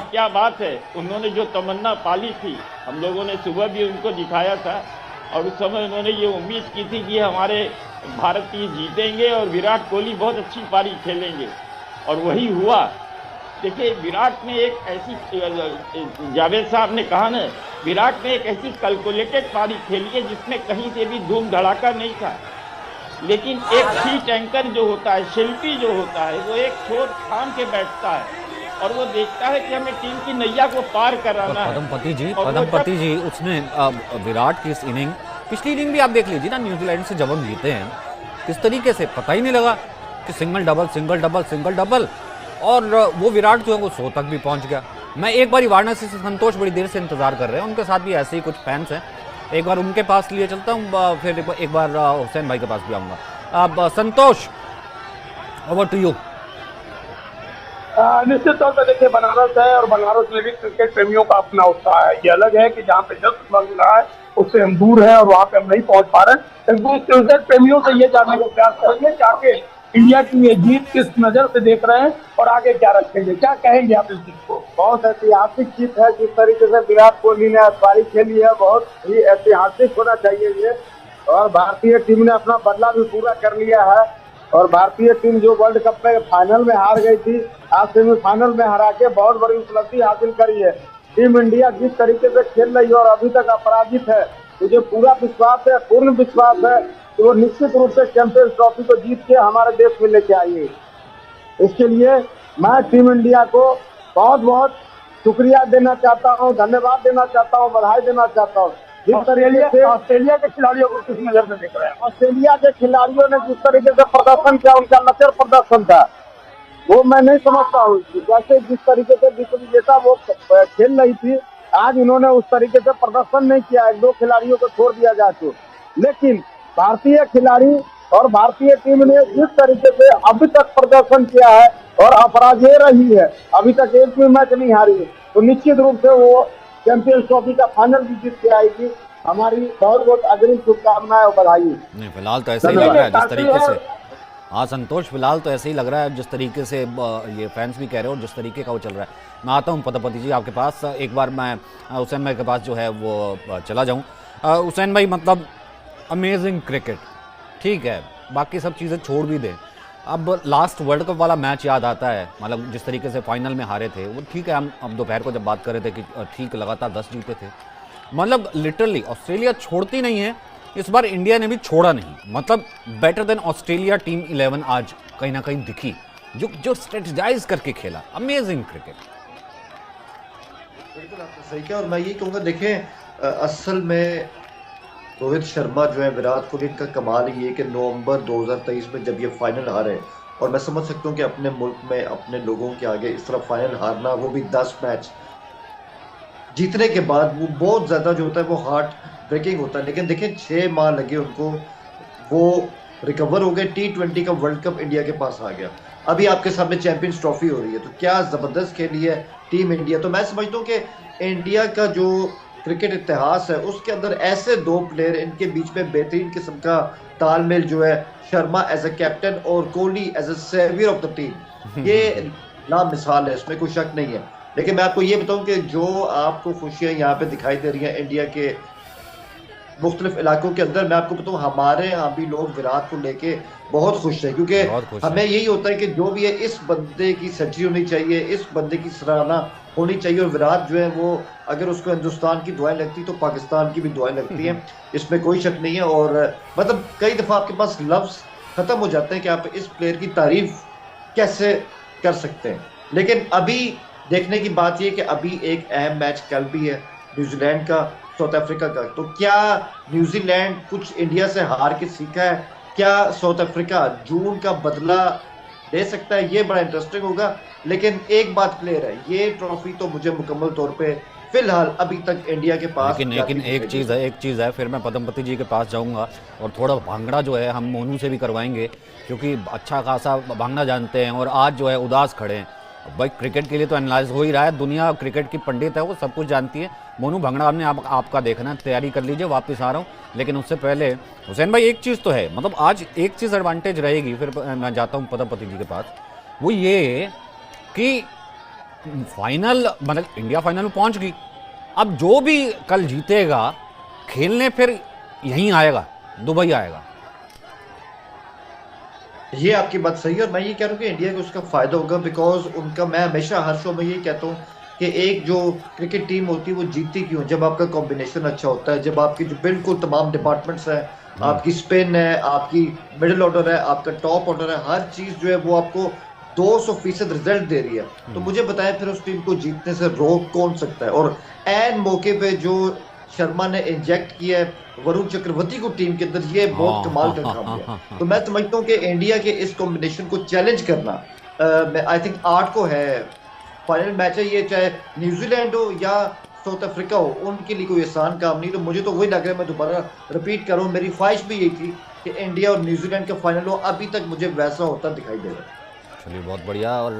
क्या बात है, उन्होंने जो तमन्ना पाली थी, हम लोगों ने सुबह भी उनको दिखाया था और उस समय उन्होंने ये उम्मीद की थी कि हमारे भारत ये जीतेंगे और विराट कोहली बहुत अच्छी पारी खेलेंगे और वही हुआ। देखिए विराट ने एक ऐसी, जावेद साहब ने कहा ना, विराट ने एक ऐसी कैलकुलेटेड पारी खेली है जिसमें कहीं से भी धूम धड़ाका नहीं था। लेकिन एक सी टैंकर जो होता है, शिल्पी जो होता है, वो एक छोर थाम के बैठता है और वो देखता है कि हमें टीम की नैया को पार कराना है। पदमपति जी उसने विराट की इस इनिंग, पिछली इनिंग भी आप देख लीजिए ना, न्यूजीलैंड से जब हम जीते हैं किस तरीके से पता ही नहीं लगा कि single double single double single double, और वो विराट जो है वो 100 तक भी पहुंच गया। मैं एक बार वाराणसी से संतोष बड़ी देर से इंतजार कर रहे हैं, उनके साथ भी ऐसे ही कुछ फैंस हैं, एक बार उनके पास लिए चलता हूँ, फिर एक बार हुसैन भाई के पास भी आऊँगा। अब संतोष, ओवर टू यू। निश्चित तौर पर देखिए बनारस है और बनारस में भी क्रिकेट प्रेमियों का अपना उत्साह है। ये अलग है कि जहाँ पे जश्न बन रहा है उससे हम दूर हैं और वहाँ पे हम नहीं पहुँच पा रहे हैं। क्रिकेट प्रेमियों से ये जानने का प्रयास करेंगे कि आगे इंडिया की ये जीत किस नजर से देख रहे हैं और आगे क्या रखेंगे, क्या कहेंगे आप इस जीत को? बहुत ऐतिहासिक जीत है। जिस तरीके से विराट कोहली ने पारी खेली है, बहुत ही ऐतिहासिक होना चाहिए ये। और भारतीय टीम ने अपना बदला भी पूरा कर लिया है और भारतीय टीम जो वर्ल्ड कप में फाइनल में हार गई थी, आज सेमीफाइनल में हरा के बहुत बड़ी उपलब्धि हासिल करी है। टीम इंडिया जिस तरीके से खेल रही है और अभी तक अपराजित है, मुझे पूरा विश्वास है, पूर्ण विश्वास है कि वो निश्चित रूप से चैंपियंस ट्रॉफी को जीत के हमारे देश में लेके आएंगे। इसके लिए मैं टीम इंडिया को बहुत बहुत शुक्रिया देना चाहता हूँ, धन्यवाद देना चाहता हूँ, बधाई देना चाहता हूँ। जिस तरीके से ऑस्ट्रेलिया के खिलाड़ियों को किस नजर से देख रहे हैं? ऑस्ट्रेलिया के खिलाड़ियों ने जिस तरीके से प्रदर्शन किया, उनका लचर प्रदर्शन था, वो मैं नहीं समझता हूँ। जैसे जिस तरीके से विश्व विजेता वो खेल रही थी, आज इन्होंने उस तरीके से प्रदर्शन नहीं किया। एक दो खिलाड़ियों को छोड़ दिया जाए तो, लेकिन भारतीय खिलाड़ी और भारतीय टीम ने जिस तरीके से अभी तक प्रदर्शन किया है और अपराजेय रही है, अभी तक एक भी मैच नहीं हारी है, तो निश्चित रूप से वो चैंपियंस ट्रॉफी का फाइनल भी जीत के आएगी। हमारी बहुत बहुत अग्रिम शुभकामनाएं और बधाई। नहीं फिलहाल तो ऐसा ही लग रहा है जिस तरीके से, हाँ संतोष, फिलहाल तो ऐसे ही लग रहा है जिस तरीके से ये फैंस भी कह रहे हो और जिस तरीके का वो चल रहा है। मैं आता हूँ पदमपति जी आपके पास, एक बार मैं हुसैन भाई के पास जो है वो चला जाऊँ। हुसैन भाई, मतलब अमेजिंग क्रिकेट, ठीक है, बाकी सब चीज़ें छोड़ भी दें, अब लास्ट वर्ल्ड कप वाला मैच याद आता है, मतलब जिस तरीके से फाइनल में हारे थे वो, ठीक है। हम अब दोपहर को जब बात कर रहे थे कि ठीक लगातार 10 जीते थे, मतलब लिटरली ऑस्ट्रेलिया छोड़ती नहीं है, इस बार इंडिया ने भी छोड़ा नहीं। मतलब बेटर देन ऑस्ट्रेलिया टीम 11 आज कहीं ना कहीं दिखी, जो स्ट्रेटजाइज करके खेला, अमेजिंग क्रिकेट। बिल्कुल आपने सही किया और मैं ये कहूँगा, देखें असल में रोहित शर्मा जो है, विराट कोहली का कमाल ये कि नवंबर 2023 में जब ये फाइनल हारे, और मैं समझ सकता हूँ कि अपने मुल्क में अपने लोगों के आगे इस तरह फाइनल हारना, वो भी 10 मैच जीतने के बाद, वो बहुत ज़्यादा जो होता है वो हार्ट ब्रेकिंग होता है। लेकिन देखें 6 माह लगे उनको, वो रिकवर हो गए, T20 का वर्ल्ड कप इंडिया के पास आ गया, अभी आपके सामने चैंपियंस ट्रॉफी हो रही है, तो क्या ज़बरदस्त खेली है टीम इंडिया। तो मैं समझता हूँ कि इंडिया का जो क्रिकेट इतिहास है उसके अंदर ऐसे दो प्लेयर, इनके बीच में बेहतरीन किस्म का तालमेल जो है, शर्मा एज अ कैप्टन और Kohli as a saviour of the team, ये लामिसाल है, इसमें कोई शक नहीं है। लेकिन मैं आपको ये बताऊं कि जो आपको खुशियां यहाँ पे दिखाई दे रही हैं इंडिया के मुख्तलिफ इलाकों के अंदर, मैं आपको बताऊं हमारे यहाँ भी लोग विराट को लेके बहुत खुश हैं, क्योंकि हमें यही होता है कि जो भी है इस बंदे की सेंचुरी होनी चाहिए, इस बंदे की सराहना होनी चाहिए। और विराट जो है वो, अगर उसको हिंदुस्तान की दुआएं लगती तो पाकिस्तान की भी दुआएं लगती हैं, इसमें कोई शक नहीं है। और मतलब कई दफ़ा आपके पास लफ्ज़ ख़त्म हो जाते हैं कि आप इस प्लेयर की तारीफ कैसे कर सकते हैं। लेकिन अभी देखने की बात यह कि अभी एक अहम मैच कल भी है, न्यूजीलैंड का साउथ अफ्रीका का। तो क्या न्यूजीलैंड कुछ इंडिया से हार के सीखा है? क्या साउथ अफ्रीका जून का बदला दे सकता है? ये बड़ा इंटरेस्टिंग होगा। लेकिन एक बात क्लियर है, ये ट्रॉफी तो मुझे मुकम्मल तौर पे फिलहाल अभी तक इंडिया के पास। लेकिन एक चीज़ है, फिर मैं पदमपति जी के पास जाऊंगा और थोड़ा भांगड़ा जो है हम मोनू से भी करवाएंगे, क्योंकि अच्छा खासा भांगड़ा जानते हैं और आज जो है उदास खड़े हैं। भाई क्रिकेट के लिए तो एनालाइज हो ही रहा है, दुनिया क्रिकेट की पंडित है, वो सब कुछ जानती है। मोनू भांगड़ा हमने आपका देखना है, तैयारी कर लीजिए, वापस आ रहा हूँ। लेकिन उससे पहले हुसैन भाई, एक चीज़ तो है, मतलब आज एक चीज़ एडवांटेज रहेगी, फिर मैं जाता हूँ पदमपति जी के पास, वो ये कि फाइनल मतलब इंडिया फाइनल में पहुंच गई, अब जो भी कल जीतेगा खेलने फिर यहीं आएगा, दुबई आएगा। ये आपकी बात सही है और मैं ये कह रहा हूँ कि इंडिया को उसका फायदा होगा, बिकॉज उनका, मैं हमेशा हर शो में ये कहता हूँ कि एक जो क्रिकेट टीम होती है वो जीतती क्यों, जब आपका कॉम्बिनेशन अच्छा होता है, जब आपकी जो बिल्कुल तमाम डिपार्टमेंट्स हैं, आपकी स्पिन है, आपकी मिडिल ऑर्डर है, आपका टॉप ऑर्डर है, हर चीज जो है वो आपको 200% रिजल्ट दे रही है। तो मुझे बताएं फिर उस टीम को जीतने से रोक कौन सकता है। और एन मौके पे जो शर्मा ने इंजेक्ट किया है वरुण चक्रवर्ती को टीम के अंदर, ये बहुत कमाल का काम है। तो मैं समझता हूँ कि इंडिया के इस कॉम्बिनेशन को चैलेंज करना आई थिंक 8 को है, फाइनल मैच है ये, चाहे न्यूजीलैंड हो या साउथ अफ्रीका हो, उनके लिए कोई आसान काम नहीं। तो मुझे तो वही लग रहा है, मैं दोबारा रिपीट कर रहा हूँ, मेरी ख्वाहिश भी यही थी कि इंडिया और न्यूजीलैंड का फाइनल हो, अभी तक मुझे वैसा होता दिखाई दे रहा है। चलिए बहुत बढ़िया। और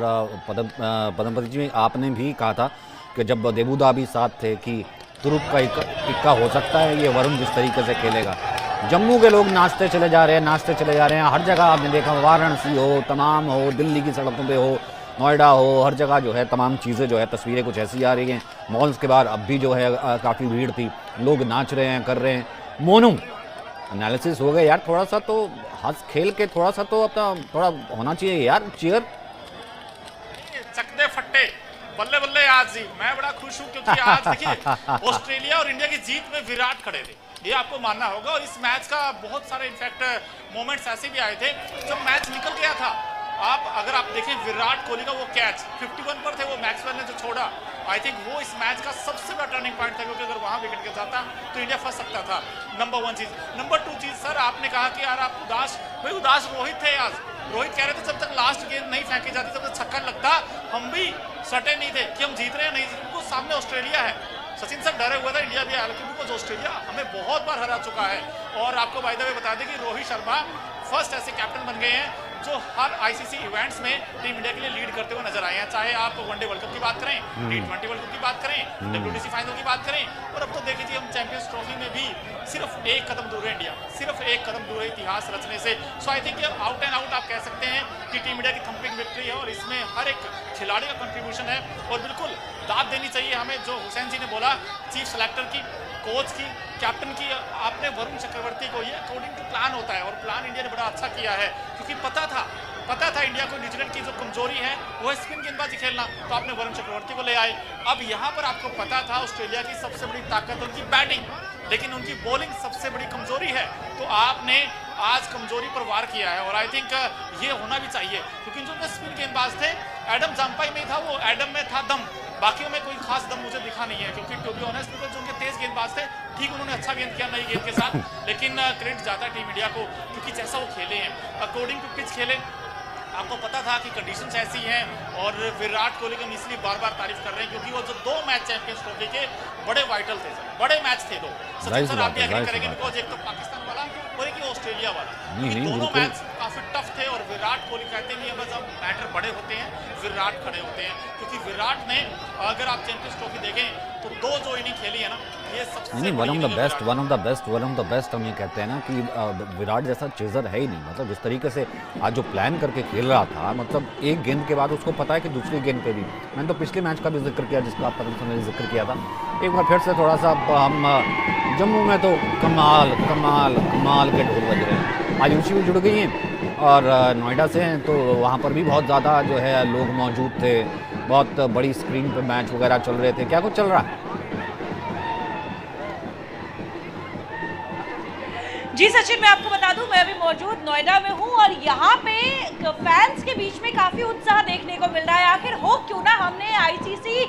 पद्मपति जी, आपने भी कहा था कि जब देबूदाबी साथ थे कि तुरुप का इक्का हो सकता है, ये वरुण जिस तरीके से खेलेगा। जम्मू के लोग नाचते चले जा रहे हैं, नाचते चले जा रहे हैं, हर जगह आपने देखा, वाराणसी हो, तमाम हो, दिल्ली की सड़कों पे हो, नोएडा हो, हर जगह जो है तमाम चीज़ें जो है, तस्वीरें कुछ ऐसी आ रही हैं। मॉल्स के बाहर अब भी जो है काफ़ी भीड़ थी, लोग नाच रहे हैं, कर रहे हैं। मोनू, एनालिसिस हो गया यार, थोड़ा सा तो हंस खेल के थोड़ा सा तो अपना थोड़ा होना चाहिए यार, चीयर चकदे फट्टे बल्ले बल्ले। आज जी मैं बड़ा खुश हूं क्योंकि आज देखिए ऑस्ट्रेलिया और इंडिया की जीत में विराट खड़े थे, ये आपको मानना होगा। और इस मैच का बहुत सारे इनफैक्ट मोमेंट्स ऐसे भी आए थे जब मैच निकल गया था। आप अगर आप देखें विराट कोहली का वो कैच 51 पर थे, वो मैक्सवेल ने जो छोड़ा, आई थिंक वो इस मैच का सबसे बड़ा टर्निंग पॉइंट था, क्योंकि अगर वहां विकेट गिर जाता तो इंडिया फंस सकता था। नंबर 1 चीज। नंबर 2 चीज, सर आपने कहा कि यार आप उदास, भाई उदास रोहित थे आज। रोहित कह रहे थे जब तक लास्ट गेंद नहीं फेंकी जाती तब तक छक्का लगता, हम भी सटे नहीं थे कि हम जीत रहे हैं नहीं, क्योंकि सामने ऑस्ट्रेलिया है। सचिन सर डरे हुए थे, इंडिया भी हालांकि बिकॉज ऑस्ट्रेलिया हमें बहुत बार हरा चुका है। और आपको बाय द वे बता दें कि रोहित शर्मा फर्स्ट ऐसे कैप्टन बन गए हैं जो हर आईसीसी इवेंट्स में टीम इंडिया के लिए लीड करते हुए नजर आए हैं। चाहे आप वनडे वर्ल्ड कप की बात करें, T20 वर्ल्ड कप की बात करें, WTC फाइनल की बात करें, और अब तो देख लीजिए हम चैंपियंस ट्रॉफी में भी सिर्फ एक कदम दूर है इंडिया, सिर्फ एक कदम दूर है इतिहास रचने से। So I think out and out आप कह सकते हैं कि टीम इंडिया की थंपिंग विक्ट्री है और इसमें हर एक खिलाड़ी का कंट्रीब्यूशन है। और बिल्कुल दाद देनी चाहिए हमें, जो हुसैन जी ने बोला, चीफ सेलेक्टर की, कोच की, कैप्टन की, आपने वरुण चक्रवर्ती को, ये अकॉर्डिंग टू प्लान होता है और प्लान इंडिया ने बड़ा अच्छा किया है, क्योंकि पता था इंडिया को न्यूजीलैंड की जो कमजोरी है वो है स्पिन गेंदबाजी खेलना, तो आपने वरुण चक्रवर्ती को ले आए। अब यहाँ पर आपको पता था ऑस्ट्रेलिया की सबसे बड़ी ताकत उनकी बैटिंग, लेकिन उनकी बॉलिंग सबसे बड़ी कमजोरी है, तो आपने आज कमजोरी पर वार किया है। और आई थिंक ये होना भी चाहिए, क्योंकि जो उनके स्पिन गेंदबाज थे, एडम जाम्पाई में था, वो एडम में था दम, बाकियों में कोई खास दम मुझे दिखा नहीं है, क्योंकि टू बी ऑनेस्ट जो उनके तेज गेंदबाज थे, ठीक उन्होंने अच्छा गेंद किया नई गेंद के साथ, लेकिन क्रेडिट जाता है टीम इंडिया को, क्योंकि जैसा वो खेले हैं अकॉर्डिंग टू पिच खेले। आपको पता था कि कंडीशंस ऐसी हैं, और विराट कोहली की हम इसलिए बार बार तारीफ कर रहे हैं क्योंकि वो जो 2 मैच चैंपियंस ट्रॉफी के बड़े वाइटल थे, बड़े मैच थे 2। सचिन सर आप भी एग्री करेंगे, बिकॉज एक तो पाकिस्तान वाला और एक ऑस्ट्रेलिया वाला, दोनों मैच काफी टफ थे। और विराट कोहली कहते हैं कि जब मैटर बड़े होते हैं विराट खड़े होते हैं, क्योंकि विराट ने, अगर आप चैंपियंस ट्रॉफी देखें तो 2 जो इनिंग खेली है ना, ये सबसे नहीं, वन ऑफ द बेस्ट हम ये कहते हैं ना कि विराट जैसा चेजर है ही नहीं। मतलब जिस तरीके से आज जो प्लान करके खेल रहा था, मतलब एक गेंद के बाद उसको पता है कि दूसरी गेंद पे भी, मैंने तो पिछले मैच का भी जिक्र किया जिसका आप ने जिक्र किया था, एक बार फिर से थोड़ा सा हम जम्मू में तो कमाल कमाल कमाल के ढोल बज रहे हैं। आयुषी भी जुड़ गई हैं और नोएडा से हैं, तो वहाँ पर भी बहुत ज़्यादा जो है लोग मौजूद थे, बहुत बड़ी स्क्रीन पे मैच वगैरह चल रहे थे। क्या कुछ चल रहा है? जी सचिन, मैं आपको बता दूं, मैं अभी मौजूद नोएडा में हूं और यहाँ पे फैंस के बीच में काफ़ी उत्साह देखने को मिल रहा है। आखिर हो क्यों ना, हमने आईसीसी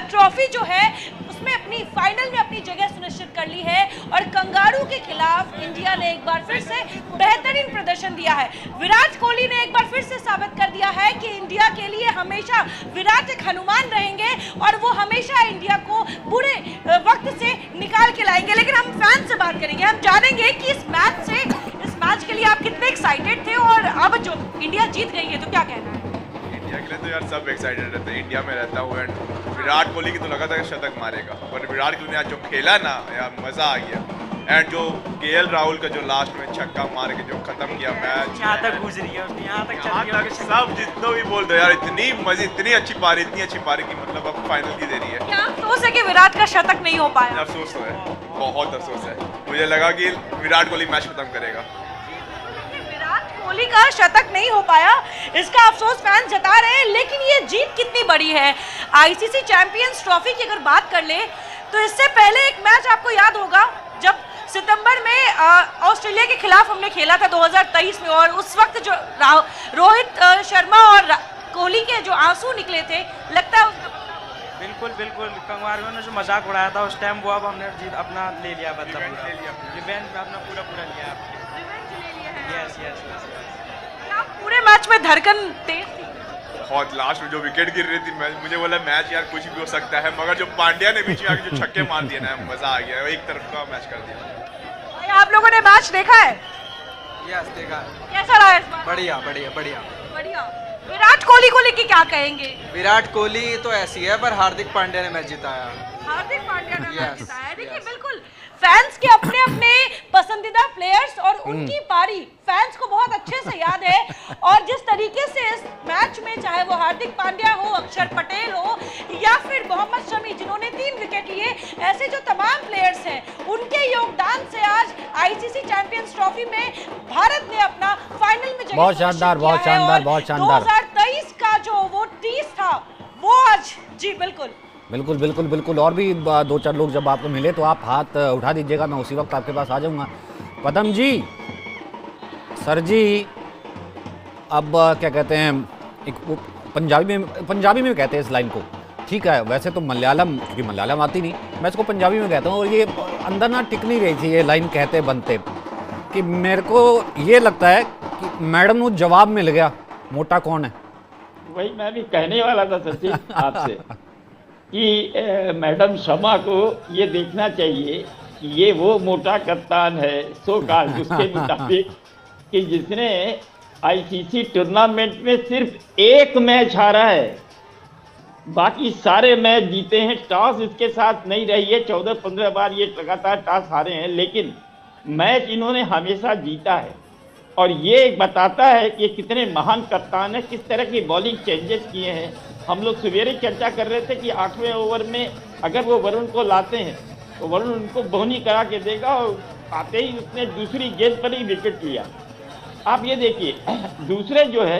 ट्रॉफी जो है उसमें अपनी फाइनल में अपनी जगह सुनिश्चित कर ली है और कंगारू के खिलाफ इंडिया ने एक बार फिर से बेहतरीन प्रदर्शन दिया है। विराट कोहली ने एक बार फिर से साबित कर दिया है कि इंडिया के लिए हमेशा विराट एक हनुमान रहेंगे और वो हमेशा इंडिया को बुरे वक्त से निकाल के लाएंगे। लेकिन हम फैंस से बात करेंगे, हम जानेंगे कि इस मैच के लिए आप कितने एक्साइटेड थे और अब जो इंडिया जीत गई है तो क्या कहना है? इंडिया के लिए तो यार सब एक्साइटेड रहते हैं, इंडिया में रहता हूँ एंड विराट कोहली की तो लगा था कि शतक मारेगा, पर विराट कोहली ने आज जो खेला ना यार, मज़ा आ गया। एंड जो केएल राहुल का जो लास्ट में छक्का मार के जो खत्म किया मैच, यहाँ तक गुजरी है, यहाँ तक चल यहाँ तक सब जितना भी बोल दो यार, इतनी अच्छी पारी की मतलब अब फाइनल की दे रही है। क्या अफसोस है कि विराट का शतक नहीं हो पाया? अफसोस तो है, बहुत अफसोस है। मुझे लगा कि विराट कोहली मैच खत्म करेगा। विराट कोहली का शतक नहीं हो पाया, इसका अफसोस फैंस जता रहे हैं। लेकिन ये जीत कितनी बड़ी है। आईसीसी चैंपियंस ट्रॉफी की अगर बात कर ले तो इससे पहले एक मैच आपको याद होगा जब सितंबर में ऑस्ट्रेलिया के खिलाफ हमने खेला था 2023 में, और उस वक्त जो रोहित शर्मा और कोहली के जो आंसू निकले थे, लगता है उसका बिल्कुल बिल्कुल कंगारुओं ने जो मजाक उड़ाया था उस टाइम, वो अब हमने जीत अपना ले लिया, मतलब रिवेंज अपना पूरा लिया। Yes yes yes. आप पूरे मैच में धड़कन तेज थी बहुत, लास्ट में जो विकेट गिर रही थी मुझे बोला मैच यार कुछ भी हो सकता है, मगर जो पांड्या ने बीच में आके जो छक्के मार दिए ना, मजा आ गया, एक तरफ का मैच कर दिया। भाई आप लोगों ने मैच देखा है? यस देखा। कैसा रहा इस बार? बढ़िया बढ़िया बढ़िया बढ़िया। विराट कोहली को लेके क्या कहेंगे? विराट कोहली तो ऐसी है, पर हार्दिक पांड्या ने मैच जिताया। हार्दिक पांड्या ने मैच Yes, जिताया है। देखिए yes. बिल्कुल फैंस के अपने अपने पसंदीदा प्लेयर्स और उनकी पारी फैंस को बहुत अच्छे से याद है। और जिस तरीके से इस मैच में, चाहे वो हार्दिक पांड्या हो, अक्षर पटेल हो या फिर मोहम्मद शमी जिन्होंने 3 विकेट लिए, ऐसे जो तमाम प्लेयर्स हैं उनके योगदान से आज आईसीसी चैंपियंस ट्रॉफी में भारत ने अपना फाइनल में जगह बहुत शानदार, बहुत शानदार, बहुत शानदार। 2023 का जो वो टीस था वो आज, जी बिल्कुल बिल्कुल बिल्कुल बिल्कुल। और भी 2-4 लोग जब आपको मिले तो आप हाथ उठा दीजिएगा, मैं उसी वक्त आपके पास आ जाऊंगा। पदम जी, सर जी, अब क्या कहते हैं, एक पंजाबी में कहते हैं इस लाइन को, ठीक है, वैसे तो मलयालम, क्योंकि मलयालम आती नहीं, मैं इसको पंजाबी में कहता हूँ। और ये अंदर ना टिक नहीं रही थी ये लाइन कहते बनते, कि मेरे को ये लगता है कि मैडम को जवाब मिल गया, मोटा कौन है। वही मैं भी कहने वाला था सचिन आपसे कि मैडम शमा को ये देखना चाहिए कि ये वो मोटा कप्तान है सो कॉल उसके मुताबिक कि जिसने आईसीसी टूर्नामेंट में सिर्फ एक मैच हारा है, बाकी सारे मैच जीते हैं। टॉस इसके साथ नहीं रही है, 14-15 बार ये लगातार टॉस हारे हैं, लेकिन मैच इन्होंने हमेशा जीता है। और ये बताता है कि कितने महान कप्तान है, किस तरह की बॉलिंग चेंजेस किए हैं। हम लोग सवेरे चर्चा कर रहे थे कि 8वें ओवर में अगर वो वरुण को लाते हैं तो वरुण उनको बोहनी करा के देगा, और आते ही उसने दूसरी गेंद पर ही विकेट लिया। आप ये देखिए, दूसरे जो है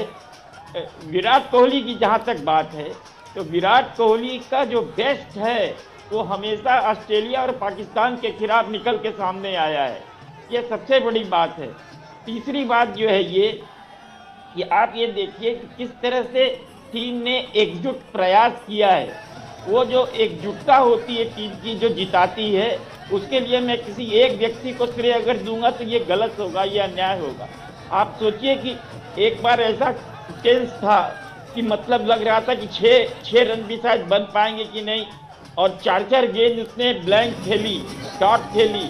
विराट कोहली की जहाँ तक बात है, तो विराट कोहली का जो बेस्ट है वो हमेशा ऑस्ट्रेलिया और पाकिस्तान के खिलाफ निकल के सामने आया है, ये सबसे बड़ी बात है। तीसरी बात जो है ये कि आप ये देखिए कि किस तरह से टीम ने एकजुट प्रयास किया है। वो जो एकजुटता होती है टीम की जो जिताती है, उसके लिए मैं किसी एक व्यक्ति को श्रेय अगर दूंगा तो ये गलत होगा, ये अन्याय होगा। आप सोचिए कि एक बार ऐसा टेंस था कि मतलब लग रहा था कि 6 रन भी शायद बन पाएंगे कि नहीं, और 4 गेंद उसने ब्लैंक खेली, डॉट खेली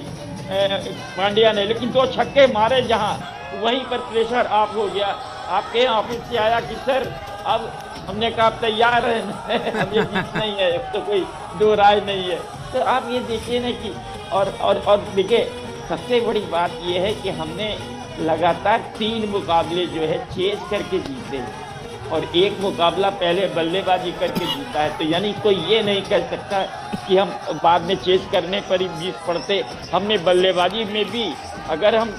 पांड्या ने, लेकिन 2 छक्के मारे जहां, वहीं पर प्रेशर ऑफ हो गया। आपके ऑफिस से आया कि सर अब हमने कहा आप तैयार हैं, अब ये जीत नहीं है, अब तो कोई 2 राय नहीं है। तो आप ये देखिए ना कि और देखिए सबसे बड़ी बात ये है कि हमने लगातार 3 मुकाबले जो है चेस करके जीते हैं, और 1 मुकाबला पहले बल्लेबाजी करके जीता है। तो यानी कोई ये नहीं कह सकता कि हम बाद में चेस करने पर ही जीत पड़ते। हमने बल्लेबाजी में भी अगर हम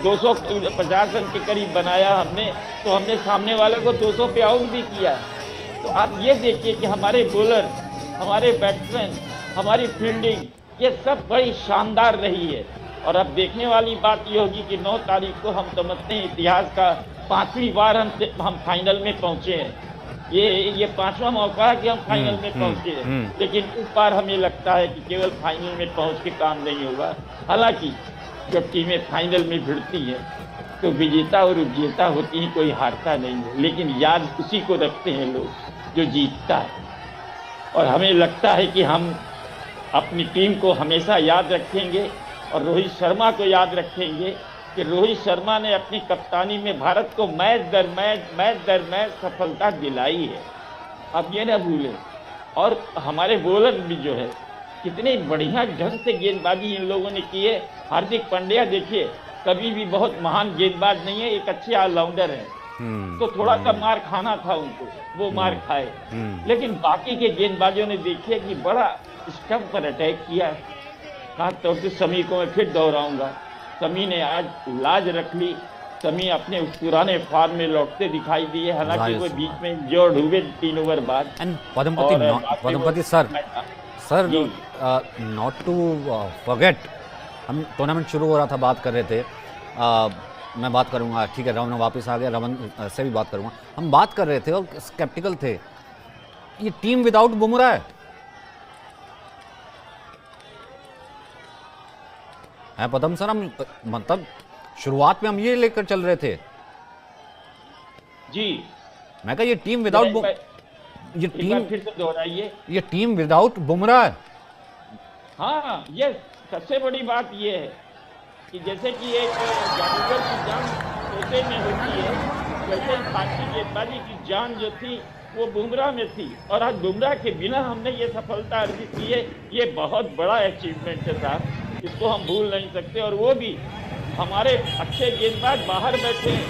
250 रन के करीब बनाया हमने, तो हमने सामने वाले को 200 पे आउट भी किया। तो आप ये देखिए कि हमारे बॉलर, हमारे बैट्समैन, हमारी फील्डिंग, ये सब बड़ी शानदार रही है। और अब देखने वाली बात ये होगी कि 9 तारीख को हम समझते हैं इतिहास का 5वीं बार हम फाइनल में पहुंचे हैं। ये 5वां मौका है कि हम फाइनल में पहुंचे हैं, लेकिन इस बार हमें लगता है कि केवल फाइनल में पहुंच के काम नहीं होगा। हालांकि जब टीमें फाइनल में भिड़ती हैं तो विजेता और उपजेता होती हैं, कोई हारता नहीं है, लेकिन याद उसी को रखते हैं लोग जो जीतता है। और हमें लगता है कि हम अपनी टीम को हमेशा याद रखेंगे और रोहित शर्मा को याद रखेंगे कि रोहित शर्मा ने अपनी कप्तानी में भारत को मैच दर मैच सफलता दिलाई है। अब ये ना भूलें। और हमारे बॉलर भी जो है कितने बढ़िया ढंग से गेंदबाजी इन लोगों ने की है। हार्दिक पांड्या देखिए कभी भी बहुत महान गेंदबाज नहीं है, एक अच्छे ऑलराउंडर है, तो थोड़ा सा मार खाना था उनको, वो मार खाए। लेकिन बाकी के गेंदबाजों ने देखिए कि बड़ा स्टंप पर अटैक किया। खास तौर से शमी को मैं फिर दोहराऊंगा, शमी ने आज लाज रख ली। शमी अपने उस पुराने फॉर्म में लौटते दिखाई दिए, हालांकि वो बीच में इंजर्ड हुए 3 ओवर बाद। पदमपति सर नॉट टू फॉरगेट, हम टूर्नामेंट शुरू हो रहा था, बात कर रहे थे, मैं बात करूंगा, ठीक है, रमन वापस आ गया, रमन से भी बात करूंगा। हम बात कर रहे थे और स्केप्टिकल थे, ये टीम विदाउट बुमराह है पदम सर। हम मतलब शुरुआत में हम ये लेकर चल रहे थे जी, मैं कहा ये टीम विदाउट ये टीम फिर से दोहराइए, ये टीम विदाउट बुमराह है। हाँ ये सबसे बड़ी बात ये है कि जैसे कि एक जादूगर की जान तोते में होती है, वैसे भारतीय गेंदबाजी की जान जो थी वो बुमराह में थी, और आज बुमराह के बिना हमने ये सफलता अर्जित की है। ये बहुत बड़ा अचीवमेंट है साहब, इसको हम भूल नहीं सकते। और वो भी हमारे अच्छे गेंदबाज बाहर बैठे हैं,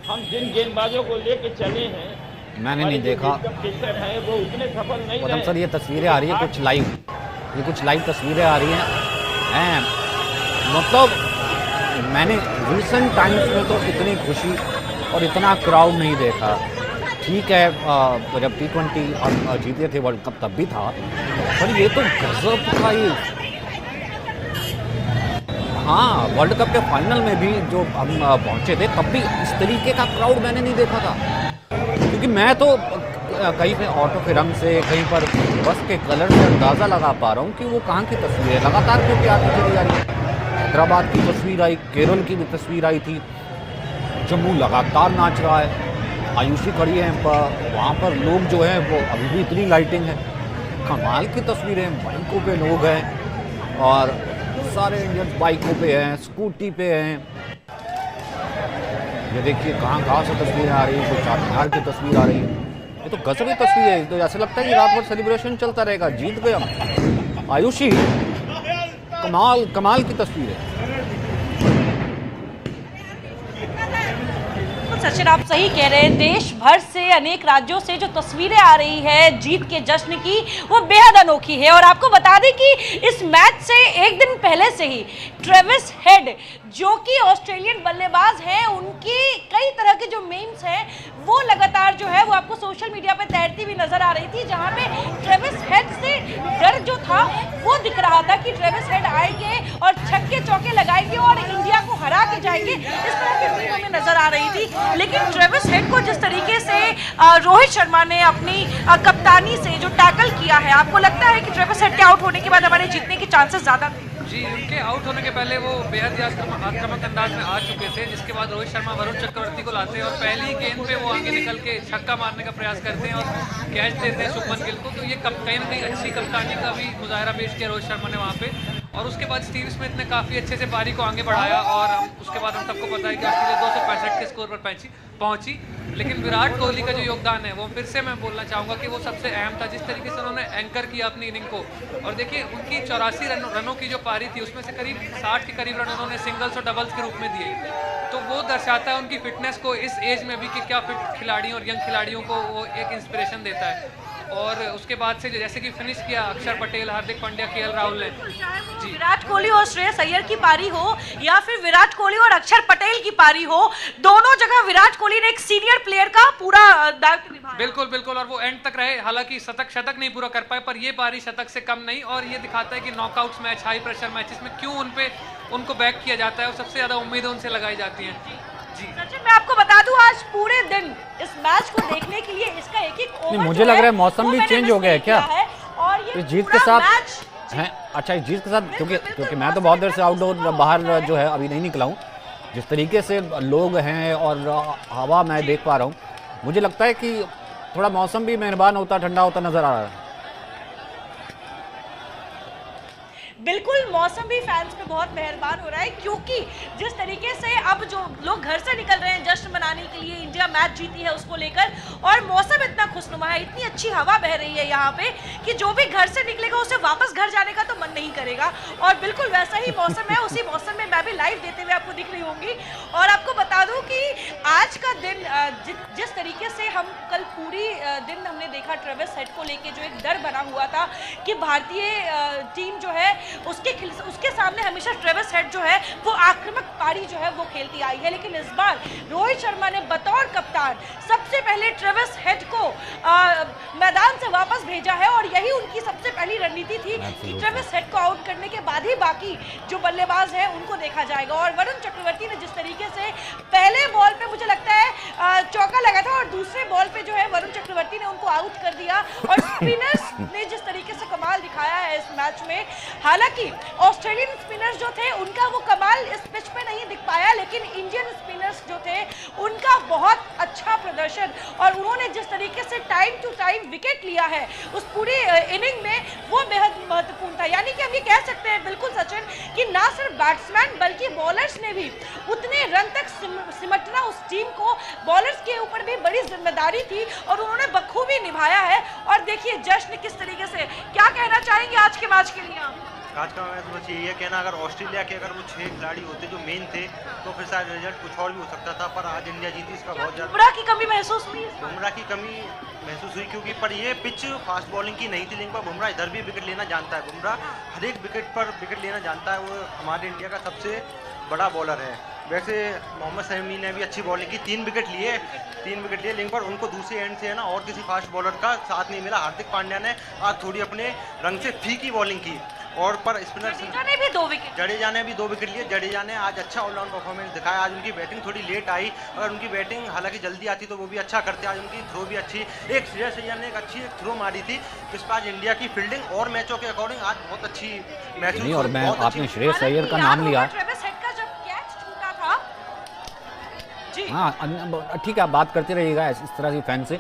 हम जिन गेंदबाजों को लेके चले हैं, मैंने नहीं देखा है वो उतने सफल नहीं रहे। सर ये तस्वीरें आ रही है कुछ लाइव, ये कुछ लाइव तस्वीरें आ रही हैं, मतलब मैंने रिसेंट टाइम्स में तो इतनी खुशी और इतना क्राउड नहीं देखा। ठीक है, जब T20 और जीते थे वर्ल्ड कप तब भी था, पर ये तो गजब का ही। हाँ, वर्ल्ड कप के फाइनल में भी जो हम पहुंचे थे तब भी इस तरीके का क्राउड मैंने नहीं देखा था, क्योंकि मैं तो कहीं पे ऑटो के रंग से, कहीं पर बस के कलर से अंदाज़ा लगा पा रहा हूँ कि वो कहाँ की तस्वीर है। लगातार क्योंकि आती चली जा रही है। हैदराबाद की तस्वीर आई, केरल की भी तस्वीर आई थी, जम्मू लगातार नाच रहा है, आयुषी खड़ी है, वहाँ पर लोग जो हैं वो अभी भी इतनी लाइटिंग है, कमाल की तस्वीरें। बाइकों पे लोग हैं और सारे इंडियंस बाइकों पे हैं, स्कूटी पे हैं। ये देखिए कहाँ से तस्वीरें आ रही हैं, कोई चारमीनार की तस्वीर आ रही है, ये तो गजब की तस्वीर है। तो ऐसा लगता है कि रात भर सेलिब्रेशन चलता रहेगा, जीत गए हम। आयुषी कमाल की तस्वीर है। सचिन आप सही कह रहे हैं, देश भर से अनेक राज्यों से जो तस्वीरें आ रही है जीत के जश्न की, वो बेहद अनोखी है। और आपको बता दें कि इस मैच से एक दिन पहले से ही ट्रेविस हेड जो कि ऑस्ट्रेलियन बल्लेबाज हैं, उनकी कई तरह के जो मीम्स हैं वो लगातार जो है वो आपको सोशल मीडिया पे तैरती हुई नजर आ रही थी, जहां पे ट्रेविस हेड से डर जो था वो दिख रहा था कि ट्रेविस हेड आएंगे और छक्के चौके लगाएंगे और इंडिया को हरा के जाएंगे, इस तरह की मीमों में नजर आ रही थी। लेकिन ट्रेविस हेड को जिस तरीके से रोहित शर्मा ने अपनी कप्तानी से जो टैकल किया है, आपको लगता है कि ट्रेविस हेड के आउट होने के बाद हमारे जीतने के चांसेस ज्यादा थे? जी, उनके आउट होने के पहले वो बेहद ही आक्रामक अंदाज में आ चुके थे, जिसके बाद रोहित शर्मा वरुण चक्रवर्ती को लाते हैं और पहली गेंद पे वो आगे निकल के छक्का मारने का प्रयास करते हैं और कैच देते हैं शुभमन गिल को। तो ये कहीं ना कहीं अच्छी कप्तानी का भी मुजाहरा पेश किया रोहित शर्मा ने वहाँ पे। और उसके बाद स्टीव स्मिथ ने काफ़ी अच्छे से पारी को आगे बढ़ाया और उसके बाद हम सबको पता है कि ऑस्ट्रेलिया 265 के स्कोर पर पहुंची। लेकिन विराट कोहली का जो योगदान है वो फिर से मैं बोलना चाहूँगा कि वो सबसे अहम था, जिस तरीके से उन्होंने एंकर किया अपनी इनिंग को। और देखिए उनकी 84 रनों की जो पारी थी उसमें से करीब 60 के करीब रन उन्होंने सिंगल्स और डबल्स के रूप में दिए, तो वो दर्शाता है उनकी फिटनेस को इस एज में भी कि क्या फिट खिलाड़ियों और यंग खिलाड़ियों को वो एक इंस्पिरेशन देता है। और उसके बाद से जैसे कि फिनिश किया अक्षर पटेल, हार्दिक पांड्या, केएल राहुल ने। जी, विराट कोहली और श्रेयस अय्यर की पारी हो या फिर विराट कोहली और अक्षर पटेल की पारी हो, दोनों जगह विराट कोहली ने एक सीनियर प्लेयर का पूरा दायित्व निभाया। बिल्कुल बिल्कुल, और वो एंड तक रहे, हालांकि शतक नहीं पूरा कर पाए, पर ये पारी शतक से कम नहीं। और ये दिखाता है कि knockouts match, high pressure matches में क्यों उनको बैक किया जाता है और सबसे ज्यादा उम्मीदें उनसे लगाई जाती हैं। जी सचिन, मैं आपको बता दूं आज पूरे दिन इस मैच को देखने के लिए इसका एक ओवर मुझे लग रहा है मौसम भी चेंज हो गया है क्या और ये इस जीत के साथ हैं? अच्छा, इस जीत के साथ, क्योंकि मैं तो बहुत देर से आउटडोर बाहर जो है अभी नहीं निकला हूँ, जिस तरीके से लोग हैं और हवा मैं देख पा रहा हूँ, मुझे लगता है कि थोड़ा मौसम भी मेहरबान होता, ठंडा होता नजर आ रहा है। बिल्कुल, मौसम भी फैंस पे बहुत मेहरबान हो रहा है, क्योंकि जिस तरीके से अब जो लोग घर से निकल रहे हैं जश्न मनाने के लिए, इंडिया मैच जीती है उसको लेकर, और मौसम इतना खुशनुमा है, इतनी अच्छी हवा बह रही है यहाँ पे कि जो भी घर से निकलेगा उसे वापस घर जाने का तो मन नहीं करेगा। और बिल्कुल वैसा ही मौसम है, उसी मौसम में मैं भी लाइव देते हुए आपको दिख रही होंगी। और आपको बता दूं कि आज का दिन जिस तरीके से हम कल पूरी दिन हमने देखा ट्रेविस हेड को लेके जो एक डर बना हुआ था कि भारतीय टीम जो है उसके सामने हमेशा ट्रेविस हेड जो है वो आक्रामक पारी जो है वो खेलती आई है, लेकिन इस बार रोहित शर्मा ने बतौर कप्तान सबसे पहले ट्रेविस हेड को मैदान से वापस भेजा है, और यही उनकी सबसे पहली रणनीति थी कि ट्रेविस हेड को आउट करने के बाद ही बाकी जो बल्लेबाज हैं उनको देखा जाएगा। और वरुण चक्रवर्ती ने जिस तरीके से पहले बॉल पे मुझे लगता है चौका लगा था, और दूसरे बॉल पे जो है वरुण चक्रवर्ती ने उनको आउट कर दिया, और स्पिनर्स ने जिस तरीके से कमाल दिखाया है इस मैच में, हालांकि ऑस्ट्रेलियन स्पिनर्स जो थे उनका वो कमाल इस पिच पे नहीं दिख पाया, लेकिन इंडियन स्पिनर्स जो थे उनका बहुत अच्छा प्रदर्शन, और उन्होंने जिस तरीके से टाइम टू टाइम विकेट लिया है उस पूरी इनिंग में, वो बेहद महत्वपूर्ण था। यानी कि हम ये कह सकते हैं बिल्कुल सचिन कि ना सिर्फ बैट्समैन बल्कि बॉलर्स ने भी उतने रन तक सिमटना उस टीम को, बॉलर्स के ऊपर भी बड़ी जिम्मेदारी थी और उन्होंने बखूबी निभाया है। और देखिए जश्न किस तरीके से, क्या कहना चाहेंगे आज के मैच के लिए आप? आज का मैच बस यही है कहना, अगर ऑस्ट्रेलिया के अगर वो 6 खिलाड़ी होते जो मेन थे तो फिर शायद रिजल्ट कुछ और भी हो सकता था, पर आज इंडिया जीती इसका बहुत ज़्यादा बुमराह की कमी महसूस हुई, बुमराह की कमी महसूस हुई, क्योंकि पर ये पिच फास्ट बॉलिंग की नहीं थी, लेकिन पर बुमराह इधर भी विकेट लेना जानता है, बुमराह हर एक विकेट पर विकेट लेना जानता है, वो हमारे इंडिया का सबसे बड़ा बॉलर है। वैसे मोहम्मद शमी ने भी अच्छी बॉलिंग की, 3 विकेट लिए, लेकिन पर उनको दूसरे एंड से है ना और किसी फास्ट बॉलर का साथ नहीं मिला। हार्दिक पांड्या ने आज थोड़ी अपने रंग से फीकी बॉलिंग की, और पर स्पिनर ने भी 2 विकेट, जडेजा ने भी 2 विकेट लिए। जडेजा ने आज अच्छा ऑलराउंड परफॉर्मेंस दिखाया। आज उनकी बैटिंग थोड़ी लेट आई, अगर उनकी बैटिंग हालांकि जल्दी आती तो वो भी अच्छा करते। आज उनकी थ्रो भी अच्छी, एक श्रेयस अय्यर ने एक अच्छी थ्रो मारी थी, जिस पर आज इंडिया की फील्डिंग और मैचों के अकॉर्डिंग आज बहुत अच्छी मैच। और मैं आपने श्रेयस अय्यर का नाम लिया, हाँ ठीक है, आप बात करते रहिएगा इस तरह की फैन से।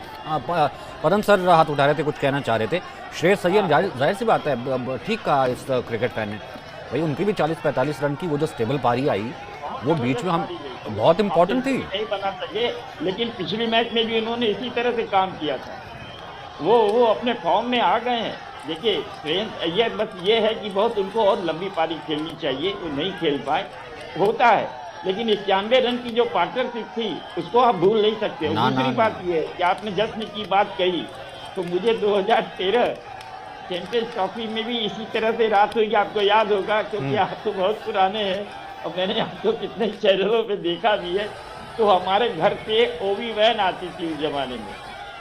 पदम सर हाथ उठा रहे थे, कुछ कहना चाह रहे थे। श्रेयस अय्यर जाहिर सी बात है, ठीक कहा इस क्रिकेट फैन ने भाई, उनकी भी 40-45 रन की वो जो स्टेबल पारी आई वो बीच में हम बहुत इंपॉर्टेंट थी, नहीं बना सके, लेकिन पिछले मैच में भी उन्होंने इसी तरह से काम किया था, वो अपने फॉर्म में आ गए हैं। देखिए श्रेयस अय्यर बस ये है कि बहुत उनको और लंबी पारी खेलनी चाहिए, वो नहीं खेल पाए, होता है, लेकिन 91 रन की जो पार्टनरशिप थी उसको आप भूल नहीं सकते। दूसरी बात ये है कि आपने जश्न की बात कही, तो मुझे 2013 चैंपियंस ट्रॉफी में भी इसी तरह से रात हुई, आपको याद होगा, क्योंकि आप तो बहुत पुराने हैं और मैंने आपको कितने चैनलों पे देखा भी है। तो हमारे घर पे ओवी वैन आती थी उस ज़माने में,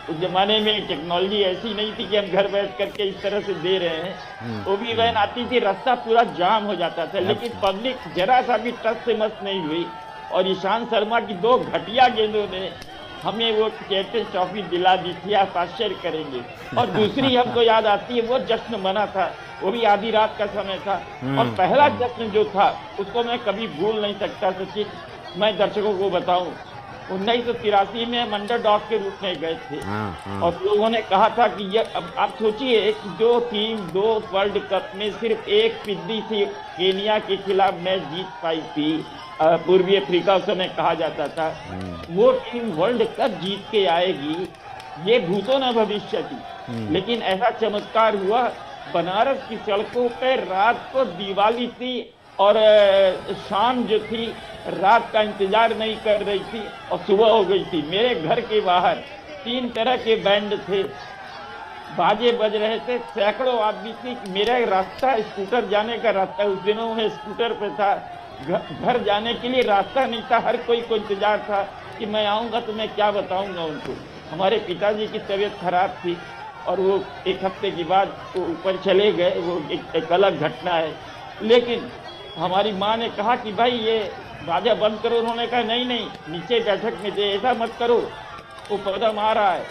उस ज़माने में टेक्नोलॉजी ऐसी नहीं थी कि हम घर बैठ करके इस तरह से दे रहे हैं। ओवी वैन आती थी, रास्ता पूरा जाम हो जाता था, लेकिन पब्लिक जरा सा भी टच से मस नहीं हुई, और ईशांत शर्मा की 2 घटिया गेंदों ने हमें वो चैंपियंस ट्रॉफी दिला दी थी, आप आश्चर्य करेंगे। और दूसरी हमको याद आती है, वो जश्न मना था, वो भी आधी रात का समय था, और पहला जश्न जो था उसको मैं कभी भूल नहीं सकता सचिन। मैं दर्शकों को बताऊं, 1983 में हम अंडरडॉग के रूप में गए थे, और लोगों ने कहा था कि ये, अब आप सोचिए कि जो टीम 2 वर्ल्ड कप में सिर्फ एक पिद्दी से केनिया के खिलाफ मैच जीत पाई थी, पूर्वी अफ्रीका उस समय कहा जाता था, वो टीम वर्ल्ड कप जीत के आएगी, ये भूतो न भविष्य थी। लेकिन ऐसा चमत्कार हुआ, बनारस की सड़कों पर रात को दिवाली थी, और शाम जो थी रात का इंतजार नहीं कर रही थी, और सुबह हो गई थी। मेरे घर के बाहर 3 तरह के बैंड थे, बाजे बज रहे थे, सैकड़ों आदमी थी। मेरा रास्ता स्कूटर जाने का रास्ता, उस दिनों में स्कूटर पे था, घर जाने के लिए रास्ता नहीं था, हर कोई को इंतजार था कि मैं आऊँगा तो मैं क्या बताऊँगा उनको। हमारे पिताजी की तबीयत खराब थी, और वो 1 हफ्ते के बाद वो ऊपर चले गए, वो एक अलग घटना है। लेकिन हमारी माँ ने कहा कि भाई ये बाजा बंद करो, उन्होंने कहा नहीं नहीं, नीचे बैठक में थे, ऐसा मत करो, वो कदम आ रहा है।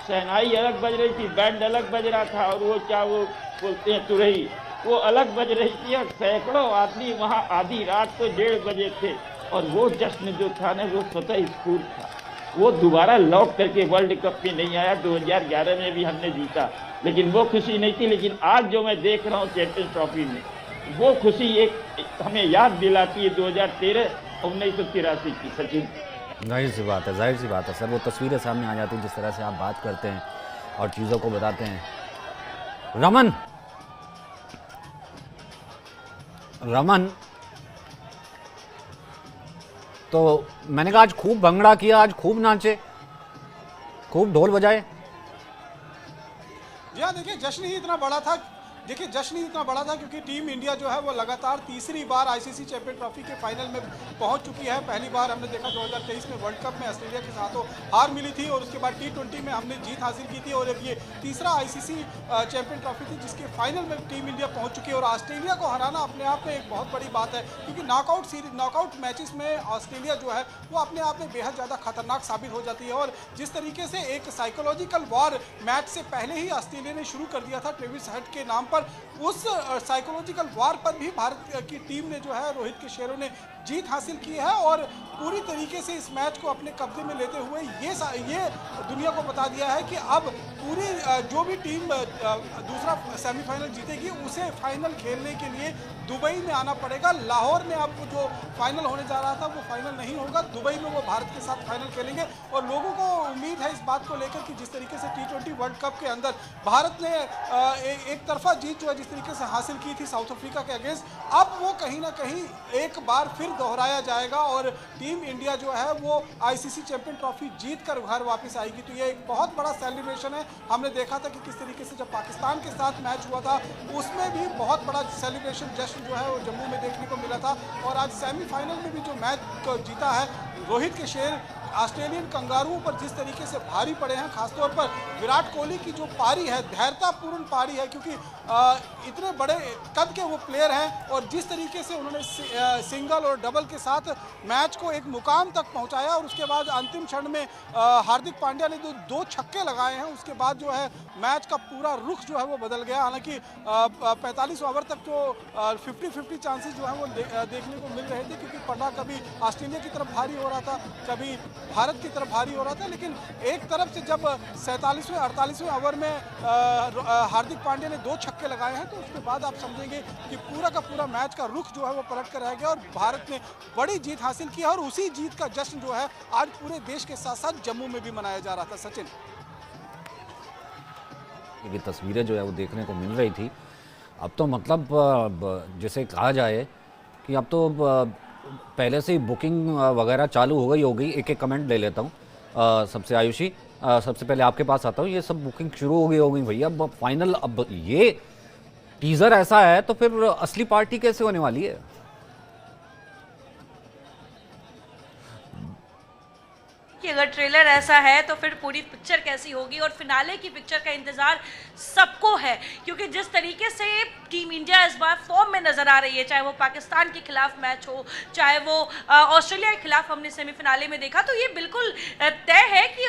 शहनाई अलग बज रही थी, बैंड अलग बज रहा था, और वो क्या वो बोलते हैं तुरही, वो अलग बज रही थी, और सैकड़ों आदमी वहाँ आधी रात को 1:30 बजे थे। और वो जश्न जो था ना, वो स्वतः स्फूर्त था, वो दोबारा लौट करके वर्ल्ड कप में नहीं आया। 2011 में भी हमने जीता, लेकिन वो खुशी नहीं थी। लेकिन आज जो मैं देख रहा हूँ चैंपियंस ट्रॉफी में, वो खुशी एक हमें याद दिलाती है 2013 1983 की सचिन। जाहिर सी बात है, जाहिर सी बात है सर, वो तस्वीरें सामने आ जाती हैं जिस तरह से आप बात करते हैं और चीज़ों को बताते हैं। रमन, तो मैंने कहा आज खूब भंगड़ा किया, आज खूब नाचे, खूब ढोल बजाए। जी हाँ, देखिए जश्न ही इतना बड़ा था, क्योंकि टीम इंडिया जो है वो लगातार तीसरी बार आईसीसी चैंपियन ट्रॉफी के फाइनल में पहुंच चुकी है। पहली बार हमने देखा 2023 में वर्ल्ड कप में ऑस्ट्रेलिया के साथों हार मिली थी और उसके बाद T20 में हमने जीत हासिल की थी और अब ये तीसरा आईसीसी चैंपियन ट्रॉफी थी जिसके फाइनल में टीम इंडिया पहुंच चुकी है। और ऑस्ट्रेलिया को हराना अपने आप में एक बहुत बड़ी बात है, क्योंकि नॉकआउट मैचेस में ऑस्ट्रेलिया जो है वो अपने आप में बेहद ज़्यादा खतरनाक साबित हो जाती है। और जिस तरीके से एक साइकोलॉजिकल वॉर मैच से पहले ही ऑस्ट्रेलिया ने शुरू कर दिया था ट्रेविस हेड के नाम पर, उस साइकोलॉजिकल वार पर भी भारत की टीम ने जो है रोहित के शेरों ने जीत हासिल की है और पूरी तरीके से इस मैच को अपने कब्जे में लेते हुए ये दुनिया को बता दिया है कि अब पूरी जो भी टीम दूसरा सेमीफाइनल जीतेगी उसे फाइनल खेलने के लिए दुबई में आना पड़ेगा। लाहौर में अब जो फाइनल होने जा रहा था वो फाइनल नहीं होगा, दुबई में वो भारत के साथ फाइनल खेलेंगे। और लोगों को उम्मीद है इस बात को लेकर कि जिस तरीके से T20 वर्ल्ड कप के अंदर भारत ने एक तरफा जीत जो है जिस तरीके से हासिल की थी साउथ अफ्रीका के अगेंस्ट, अब वो कहीं ना कहीं एक बार फिर दोहराया जाएगा और टीम इंडिया जो है वो आईसीसी चैंपियन ट्रॉफी जीत कर घर वापस आएगी। तो ये एक बहुत बड़ा सेलिब्रेशन है। हमने देखा था कि किस तरीके से जब पाकिस्तान के साथ मैच हुआ था उसमें भी बहुत बड़ा सेलिब्रेशन जश्न जो है वो जम्मू में देखने को मिला था। और आज सेमीफाइनल में भी जो मैच जीता है रोहित के शेर ऑस्ट्रेलियन कंगारुओं पर जिस तरीके से भारी पड़े हैं, खासतौर पर विराट कोहली की जो पारी है धैर्यतापूर्ण पारी है, क्योंकि इतने बड़े कद के वो प्लेयर हैं और जिस तरीके से उन्होंने सिंगल और डबल के साथ मैच को एक मुकाम तक पहुंचाया और उसके बाद अंतिम क्षण में हार्दिक पांड्या ने दो छक्के लगाए हैं, उसके बाद जो है मैच का पूरा रुख जो है वो बदल गया। हालांकि 45 ओवर तक तो 50-50 चांसेस जो है वो देखने को मिल रहे थे, क्योंकि पन्ना कभी ऑस्ट्रेलिया की तरफ भारी हो रहा था, कभी भारत की तरफ भारी हो रहा था। लेकिन एक तरफ से जब 47वें 48वें ओवर में हार्दिक पांड्या ने 2 छक्के लगाए हैं तो उसके बाद आप समझेंगे कि पूरा का पूरा मैच का रुख जो है वो पलट कर रह गया और भारत ने बड़ी जीत हासिल की और उसी जीत का जश्न जो है आज पूरे देश के साथ साथ जम्मू में भी मनाया जा रहा था। सचिन, ये तस्वीरें जो है वो देखने को मिल रही थी। अब तो मतलब जैसे कहा जाए कि अब तो पहले से ही बुकिंग वगैरह चालू हो गई। एक कमेंट ले लेता हूँ सबसे। आयुषी, सबसे पहले आपके पास आता हूँ। ये सब बुकिंग शुरू हो गई भैया। अब फाइनल, अब ये टीज़र ऐसा है तो फिर असली पार्टी कैसे होने वाली है? कि अगर ट्रेलर ऐसा है तो फिर पूरी पिक्चर कैसी होगी और फिनाले की पिक्चर का इंतजार सबको है, क्योंकि जिस तरीके से टीम इंडिया इस बार फॉर्म में नजर आ रही है, चाहे वो पाकिस्तान के खिलाफ मैच हो, चाहे वो ऑस्ट्रेलिया के खिलाफ हमने सेमीफिनाले में देखा, तो ये बिल्कुल तय है कि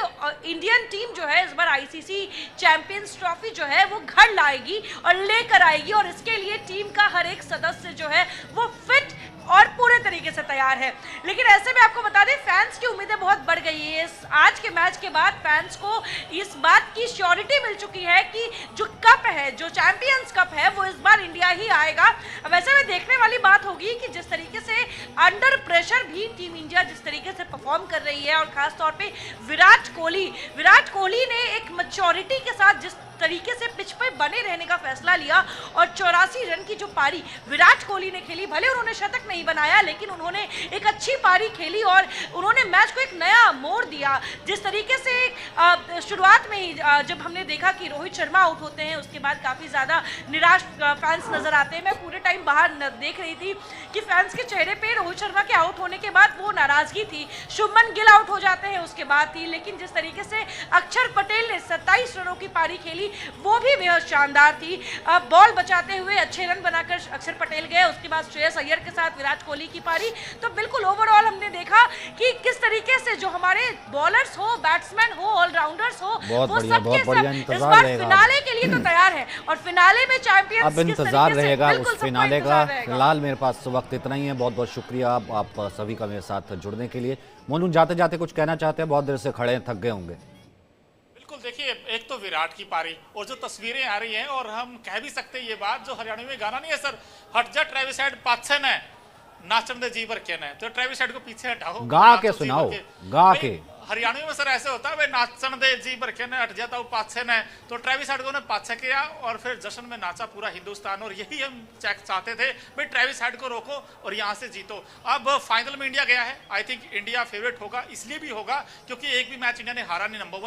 इंडियन टीम जो है इस बार आईसीसी चैंपियंस ट्रॉफी जो है वो घर लाएगी और लेकर आएगी। और इसके लिए टीम का हर एक सदस्य जो है वो फिट और पूरे तरीके से तैयार है। लेकिन ऐसे में आपको बता दें फैंस की उम्मीदें बहुत बढ़ गई है। आज के मैच के बाद फैंस को इस बात की श्योरिटी मिल चुकी है कि जो कप है, जो चैंपियंस कप है, वो इस बार इंडिया ही आएगा। वैसे में देखने वाली बात होगी कि जिस तरीके से अंडर प्रेशर भी टीम इंडिया जिस तरीके से परफॉर्म कर रही है और खास तौर पे विराट कोहली ने एक मैच्योरिटी के साथ जिस तरीके से पिच पे बने रहने का फैसला लिया और 84 रन की जो पारी विराट कोहली ने खेली, भले उन्होंने शतक नहीं बनाया लेकिन उन्होंने एक अच्छी पारी खेली और उन्होंने मैच को एक नया मोड़ दिया। जिस तरीके से शुरुआत में ही जब हमने देखा कि रोहित शर्मा आउट होते हैं उसके बाद काफ़ी ज़्यादा निराश फैंस नजर आते हैं। मैं पूरे टाइम बाहर देख रही थी कि फैंस के चेहरे पर रोहित शर्मा के आउट होने के बाद वो नाराजगी थी। शुभमन गिल आउट हो जाते हैं उसके बाद थी, लेकिन जिस तरीके से अक्षर पटेल ने 27 रनों की पारी खेली वो भी बेहद शानदार थी। बॉल बचाते हुए अच्छे रन बनाकर अक्षर पटेल गए, उसके बाद श्रेयस अय्यर के साथ विराट कोहली की पारी। तो बिल्कुल ओवरऑल हमने देखा कि किस तरीके से जो हमारे बॉलर्स हो, बैट्समैन हो, ऑलराउंडर्स हो, वो सब इस बार फिनाले के लिए तो तैयार है और फिनाले में चैंपियंस अब इंतजार रहेगा उस फिनाले का। फिलहाल मेरे पास वक्त इतना ही है। बहुत बहुत शुक्रिया आप सभी का मेरे साथ जुड़ने के लिए। मोनू, जाते जाते कुछ कहना चाहते हैं? बहुत देर से खड़े थक गए होंगे। बिल्कुल देखिए एक तो विराट की पारी और जो तस्वीरें आ रही हैं, और हम कह भी सकते हैं ये बात, जो हरियाणा में गाना नहीं है सर, हट जा ट्रेविस हेड पाछे ने नाचन दे जी भर के ने, तो ट्रेविस हेड को पीछे हटाओ, गा नाचो के जी सुनाओ, भर के। गा नहीं, के। हरियाणवी में सर ऐसे होता है भाई, नाचन दे जी भर के ने हट जाता हूँ पाछे ने, तो ट्रेविस हेड को ने पाछे किया और फिर जश्न में नाचा पूरा हिंदुस्तान, और यही हम चाहते थे भाई ट्रेविस हेड को रोको और यहाँ से जीतो। अब फाइनल में इंडिया गया है, आई थिंक इंडिया फेवरेट होगा, इसलिए भी होगा क्योंकि एक भी मैच इंडिया ने हारा नहीं, नंबर 1